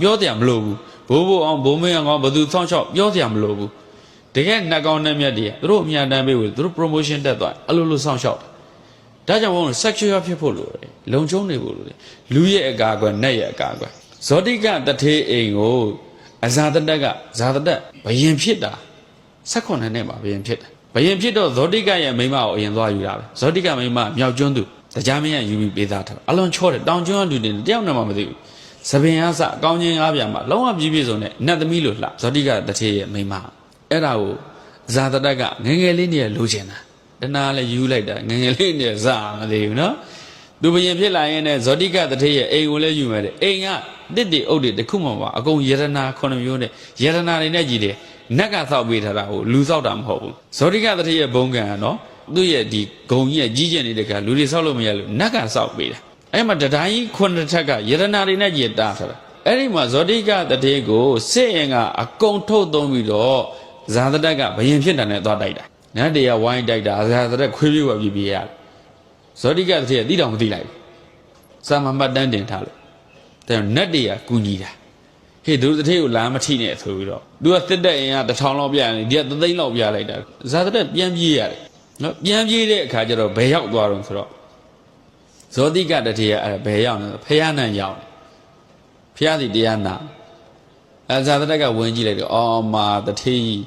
ပြောတယ်မလို့ဘူးဘိုးဘိုးအောင်ဘိုးမင်းအောင်ဘသူစောင့်ရှောက်ပြောတယ်မလို့ဘူးတကယ်နှက်ကောင်းနှက်မြတ်တွေသူတို့အများတန်းပေးဘူးသူတို့ promotion တက်သွားအလိုလိုစောင့်ရှောက်ဒါကြောင့်ဘုန်းတော် sexual ဖြစ်ဖို့လိုတယ်လုံချုံနေဖို့လိုတယ်လူရဲ့အကာအကွယ်နတ်ရဲ့အကာအကွယ်ဇောတိကတထေးအိမ်ကိုအဇာတတက်ကဇာတတက်ဘယင်ဖြစ်တာ18နှစ်မှာဘယင်ဖြစ်တယ်ဘယင်ဖြစ်တော့ဇောတိကရဲ့မိန်းမကိုအရင်သွားယူတာပဲဇောတိကမိန်းမမြောက်ကျွန်းသူတရားမင်းကယူပြီးပေးသားထားအလွန်ချောတယ်တောင်ကျွန်းကလူတွေတယောက်နဲ့မှမသိဘူးသပင်အားစအကောင်းချင်းအားပြမှာလုံးဝပြည့်ပြည့်စုံတဲ့နတ်သမီးလိုလှဇောတိကတထေးရဲ့မိန်းမအဲ့ဒါကိုဇာတတက်ကငငယ်လေးနဲ့လိုချင်တာတနာလည်းယူလိုက်တာငငယ်လေးနဲ့စမသေးဘူးနော်သူဘယင်ဖြစ်လာရင်လည်းဇောတိကတထေးရဲ့အိမ်ကိုလည်းယူမယ်တဲ့အိမ်ကတစ်တိအုပ်တွေတခုမှမပါအကုန်ယရနာ9မျိုးနဲ့ယရနာတွေနဲ့ကြည်တယ်နတ်ကဆောက်ပေးထားတာကိုလူဆောက်တာမဟုတ်ဘူးဇောတိကတထေးရဲ့ဘုံကံကနော်သူ့ရဲ့ဒီဂုံကြီးရဲ့ကြီးကျယ်နေတဲ့ကလူတွေဆောက်လို့မရလို့နတ်ကဆောက်ပေးတာအဲ့မှာတရားကြီး9ထက်ကယရနာတွေနဲ့ကြည်တာထားတာအဲ့ဒီမှာဇောတိကတထေးကိုစစ်ရင်ကအကုန်ထုတ်သုံးပြီးတော့ဇာတတက်ကဘယင်ဖြစ်တာနဲ့သွားတိုက်တာနတ်တွေကဝိုင်းတိုက်တာဇာတတက်ခွေးပြေးဝပြေးရတယ်ဇောတိကတထေးကတိတော်မသိလိုက်ဘူးစာမမှတ်တမ်းတင်ထားလို့တဲ့နတ်တွေကကူညီတာဟေ့သူတထေးကိုလာမထိနဲ့ဆိုပြီးတော့သူကတစ်တက်ရင်က1000လောက်ပြရတယ်ဒီက3သိန်းလောက်ပြလိုက်တာဇာတတက်ပြန်ပြေးရတယ်နော်ပြန်ပြေးတဲ့အခါကျတော့ဘယ်ရောက်သွားတော့ဆိုတော့ဇောတိကတထေးကအဲ့ဘယ်ရောက်လဲဖယားနန်ရောက်ဖယားစီတရားနာဇာတတက်ကဝင်ကြည့်လိုက်တော့အော်မာတထေးကြီး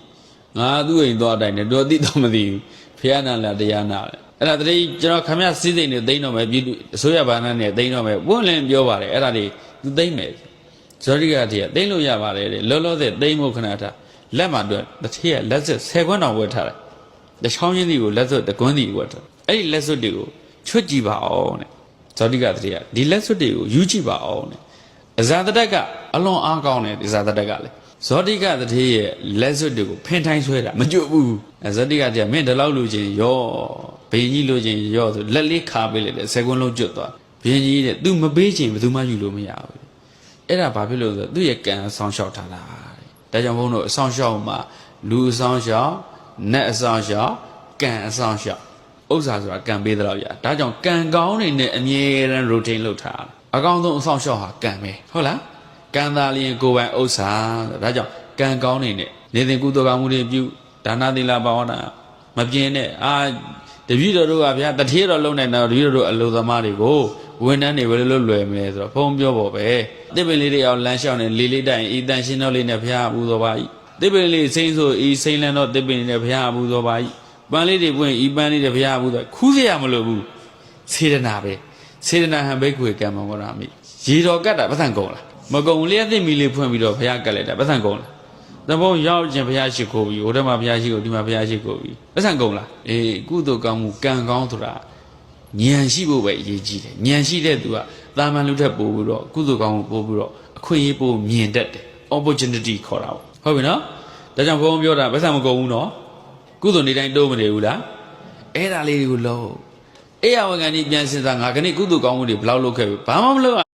ငါသူ့အိမ်သွားတိုင်းနဲ့တော်တိတော့မသိဘူးဖယားနန်လာတရားနာတယ်အဲ့ဒါတတိကျွန်တော်ခမရစည်းစိမ်တွေသိမ်းတော့မယ်ပြည်သူအစိုးရဘာသာနဲ့သိမ်းတော့မယ်ပွင့်လင်းပြောပါတယ်အဲ့ဒါတွေသူသိမ်းမယ်ဇောတိကတည်းကသိမ်းလို့ရပါတယ်တဲ့လောလောဆယ်သိမ်းဖို့ခဏထားလက်မှာတော့တတိယလက်စွပ်10ခွန်းတောင်ဝတ်ထားတယ်တချောင်းချင်းစီကိုလက်စွပ်တကွန်းစီဝတ်ထားအဲ့ဒီလက်စွပ်တွေကိုချွတ်ကြည့်ပါအောင်တဲ့ဇောတိကတည်းကဒီလက်စွပ်တွေကိုယူကြည့်ပါအောင်တဲ့ဇာတတက်ကအလွန်အားကောင်းတယ်ဒီဇာတတက်ကလည်းဇောတိကတည်းရဲ့လက်စွပ်တွေကိုဖင်ထိုင်းဆွဲတာမကြွဘူးဇောတိကတည်းကမင်းဒီလောက်လူချင်းရောဘယင်ကြီးလိုချင်ရောဆိုလက်လေးခါပေးလိုက်တယ်10ခွန်းလုံးကျွတ်သွားဘယင်ကြီးတဲ့ तू မပေးချင်ဘယ်သူမှယူလို့မရဘူးအဲ့ဒါဘာဖြစ်လို့ဆိုတော့သူ့ရဲ့ကံအဆောင်လျှောက်ထားတာတဲ့ဒါကြောင့်ဘုန်းတို့အဆောင်လျှောက်မှာလူအဆောင်လျှောက်နတ်အဆောင်လျှောက်ကံအဆောင်လျှောက်ဥစ္စာဆိုတာကံပေးတဲ့လောက်ရဒါကြောင့်ကံကောင်းနေနဲ့အမြဲတမ်း routine လုပ်ထားအကောင်းဆုံးအဆောင်လျှောက်ဟာကံပဲဟုတ်လားကံသာလျင်ကိုယ်ပိုင်ဥစ္စာဒါကြောင့်ကံကောင်းနေနဲ့နေစဉ်ကုသိုလ်ကောင်းမှုတွေပြုဒါနသီလဘာဝနာမပြင်းနဲ့တပည့်တော်တို့ကဗျာတထေးတော်လုံနိုင်တော့တပည့်တော်တို့အလိုသမားတွေကိုဝန်ထမ်းတွေဘယ်လိုလွယ်မလဲဆိုတော့ဖုံးပြောပေါ်ပဲတစ်ပင်လေးတွေအောင်လမ်းလျှောက်နေလေးလေးတိုင်ဤတန်ရှင်းတော်လေးနဲ့ဘုရားအပူတော်ပါ၏တစ်ပင်လေးစိမ့်ဆိုဤစိမ့်လန်းတော့တစ်ပင်လေးနဲ့ဘုရားအပူတော်ပါ၏ပန်းလေးတွေပွင့်ဤပန်းလေးတွေဘုရားအပူတော်ခူးเสียမလို့ဘူးစေတနာပဲစေတနာဟံဘိက္ခွေကံမောရမိရေတော်ကတ်တာပတ်စံကုန်လားမကုန်လျက်သိမီလေးဖွင့်ပြီးတော့ဘုရားကတ်လိုက်တာပတ်စံကုန်လားတဘုံရောက်ခြင်းဘုရားရှိခိုးပြီးဟိုတည်းမှာဘုရားရှိခိုးဒီမှာဘုရားရှိခိုးပြီးပတ်စံကုန်လားအေးကုသိုလ်ကောင်းမှုကံကောင်းဆိုတာဉာဏ်ရှိဖို့ပဲအရေးကြီးတယ်ဉာဏ်ရှိတဲ့သူကတာမန်လူထက်ပို့ပြီးတော့ကုသိုလ်ကောင်းမှုပို့ပြီးတော့အခွင့်အရေးပို့မြင်တတ်တယ် opportunity ခေါ်တာပေါ့ဟုတ်ပြီနော်ဒါကြောင့်ဘုံပြောတာပတ်စံမကုန်ဘူးနော်ကုသိုလ်နေတိုင်းတိုးမနေဘူးလားအဲ့ဒါလေးတွေကိုလုံးအေးအဝဂန်ကြီးပြန်စဉ်းစားငါခဏကုသိုလ်ကောင်းမှုတွေဘယ်လောက်လုပ်ခဲ့ပြီဘာမှမလုပ်